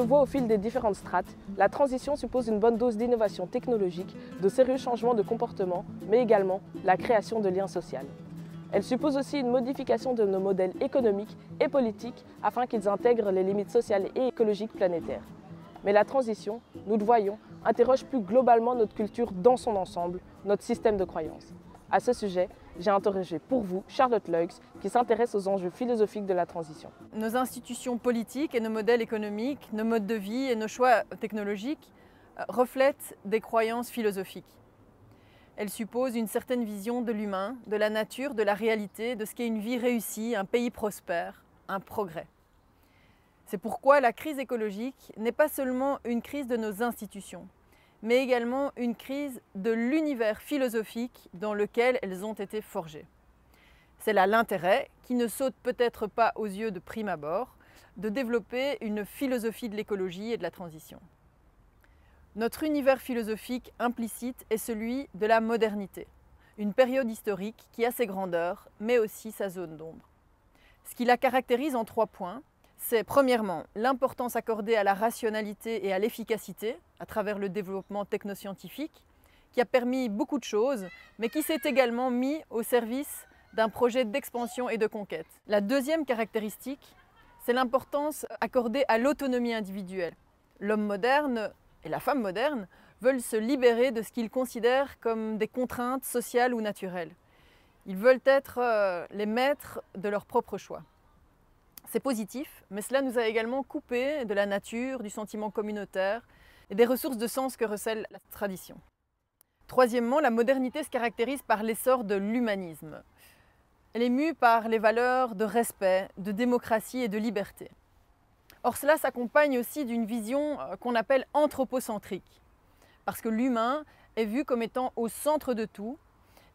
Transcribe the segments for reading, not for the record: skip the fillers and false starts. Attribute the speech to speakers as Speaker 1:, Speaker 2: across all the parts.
Speaker 1: le voit au fil des différentes strates, la transition suppose une bonne dose d'innovation technologique, de sérieux changements de comportement, mais également la création de liens sociaux. Elle suppose aussi une modification de nos modèles économiques et politiques afin qu'ils intègrent les limites sociales et écologiques planétaires. Mais la transition, nous le voyons, interroge plus globalement notre culture dans son ensemble, notre système de croyances. À ce sujet, j'ai interrogé pour vous Charlotte Leux, qui s'intéresse aux enjeux philosophiques de la transition.
Speaker 2: Nos institutions politiques et nos modèles économiques, nos modes de vie et nos choix technologiques reflètent des croyances philosophiques. Elles supposent une certaine vision de l'humain, de la nature, de la réalité, de ce qu'est une vie réussie, un pays prospère, un progrès. C'est pourquoi la crise écologique n'est pas seulement une crise de nos institutions, mais également une crise de l'univers philosophique dans lequel elles ont été forgées. C'est là l'intérêt, qui ne saute peut-être pas aux yeux de prime abord, de développer une philosophie de l'écologie et de la transition. Notre univers philosophique implicite est celui de la modernité, une période historique qui a ses grandeurs, mais aussi sa zone d'ombre. Ce qui la caractérise en 3 points, c'est premièrement l'importance accordée à la rationalité et à l'efficacité à travers le développement technoscientifique qui a permis beaucoup de choses, mais qui s'est également mis au service d'un projet d'expansion et de conquête. La deuxième caractéristique, c'est l'importance accordée à l'autonomie individuelle. L'homme moderne et la femme moderne veulent se libérer de ce qu'ils considèrent comme des contraintes sociales ou naturelles. Ils veulent être les maîtres de leurs propres choix. C'est positif, mais cela nous a également coupé de la nature, du sentiment communautaire et des ressources de sens que recèle la tradition. Troisièmement, la modernité se caractérise par l'essor de l'humanisme. Elle est mue par les valeurs de respect, de démocratie et de liberté. Or, cela s'accompagne aussi d'une vision qu'on appelle anthropocentrique, parce que l'humain est vu comme étant au centre de tout,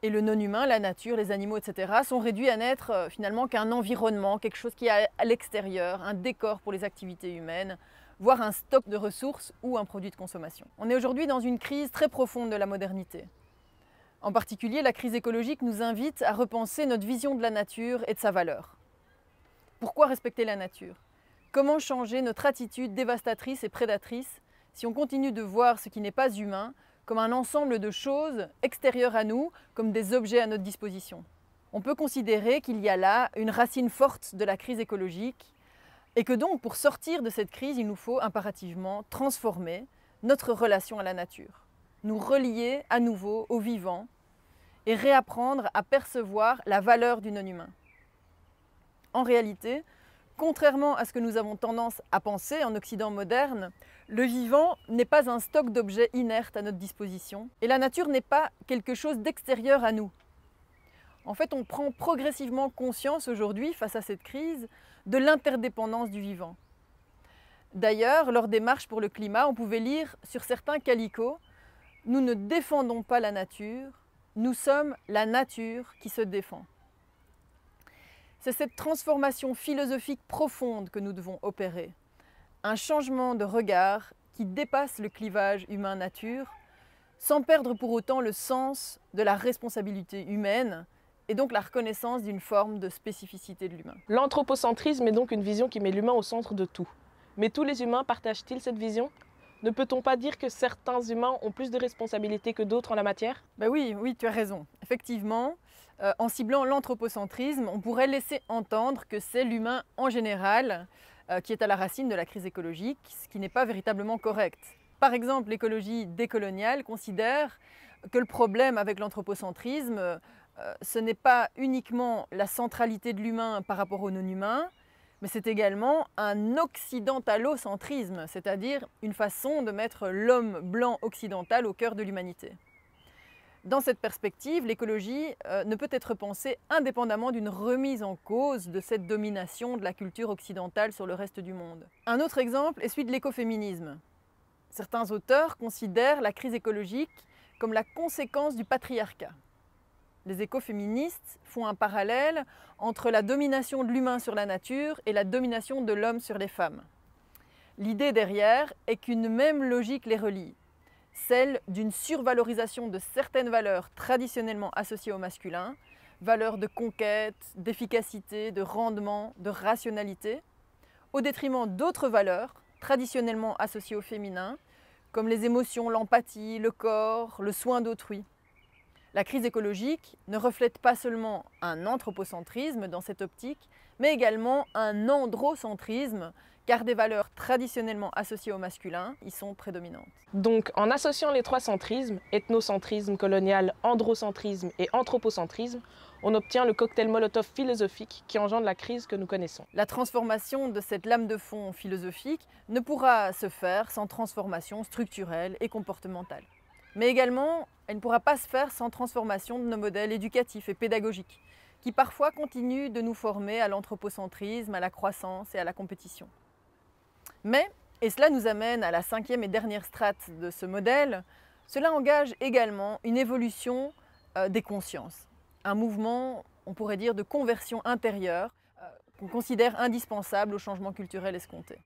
Speaker 2: et le non-humain, la nature, les animaux, etc., sont réduits à n'être finalement qu'un environnement, quelque chose qui est à l'extérieur, un décor pour les activités humaines, voire un stock de ressources ou un produit de consommation. On est aujourd'hui dans une crise très profonde de la modernité. En particulier, la crise écologique nous invite à repenser notre vision de la nature et de sa valeur. Pourquoi respecter la nature? Comment changer notre attitude dévastatrice et prédatrice si on continue de voir ce qui n'est pas humain comme un ensemble de choses extérieures à nous, comme des objets à notre disposition? On peut considérer qu'il y a là une racine forte de la crise écologique et que donc pour sortir de cette crise, il nous faut impérativement transformer notre relation à la nature, nous relier à nouveau au vivant et réapprendre à percevoir la valeur du non-humain. En réalité, contrairement à ce que nous avons tendance à penser en Occident moderne, le vivant n'est pas un stock d'objets inertes à notre disposition et la nature n'est pas quelque chose d'extérieur à nous. En fait, on prend progressivement conscience aujourd'hui, face à cette crise, de l'interdépendance du vivant. D'ailleurs, lors des marches pour le climat, on pouvait lire sur certains calicots « Nous ne défendons pas la nature, nous sommes la nature qui se défend ». C'est cette transformation philosophique profonde que nous devons opérer. Un changement de regard qui dépasse le clivage humain-nature, sans perdre pour autant le sens de la responsabilité humaine et donc la reconnaissance d'une forme de spécificité de l'humain.
Speaker 1: L'anthropocentrisme est donc une vision qui met l'humain au centre de tout. Mais tous les humains partagent-ils cette vision? Ne peut-on pas dire que certains humains ont plus de responsabilités que d'autres en la matière?
Speaker 2: Oui, tu as raison. Effectivement, en ciblant l'anthropocentrisme, on pourrait laisser entendre que c'est l'humain en général qui est à la racine de la crise écologique, ce qui n'est pas véritablement correct. Par exemple, l'écologie décoloniale considère que le problème avec l'anthropocentrisme, ce n'est pas uniquement la centralité de l'humain par rapport au non-humain, mais c'est également un occidentalocentrisme, c'est-à-dire une façon de mettre l'homme blanc occidental au cœur de l'humanité. Dans cette perspective, l'écologie ne peut être pensée indépendamment d'une remise en cause de cette domination de la culture occidentale sur le reste du monde. Un autre exemple est celui de l'écoféminisme. Certains auteurs considèrent la crise écologique comme la conséquence du patriarcat. Les écoféministes font un parallèle entre la domination de l'humain sur la nature et la domination de l'homme sur les femmes. L'idée derrière est qu'une même logique les relie, celle d'une survalorisation de certaines valeurs traditionnellement associées au masculin, valeurs de conquête, d'efficacité, de rendement, de rationalité, au détriment d'autres valeurs traditionnellement associées au féminin, comme les émotions, l'empathie, le corps, le soin d'autrui. La crise écologique ne reflète pas seulement un anthropocentrisme dans cette optique, mais également un androcentrisme, car des valeurs traditionnellement associées au masculin y sont prédominantes.
Speaker 1: Donc, en associant les trois centrismes, ethnocentrisme, colonial, androcentrisme et anthropocentrisme, on obtient le cocktail Molotov philosophique qui engendre la crise que nous connaissons.
Speaker 2: La transformation de cette lame de fond philosophique ne pourra se faire sans transformation structurelle et comportementale. Mais également, elle ne pourra pas se faire sans transformation de nos modèles éducatifs et pédagogiques, qui parfois continuent de nous former à l'anthropocentrisme, à la croissance et à la compétition. Mais, et cela nous amène à la cinquième et dernière strate de ce modèle, cela engage également une évolution des consciences. Un mouvement, on pourrait dire, de conversion intérieure qu'on considère indispensable au changement culturel escompté.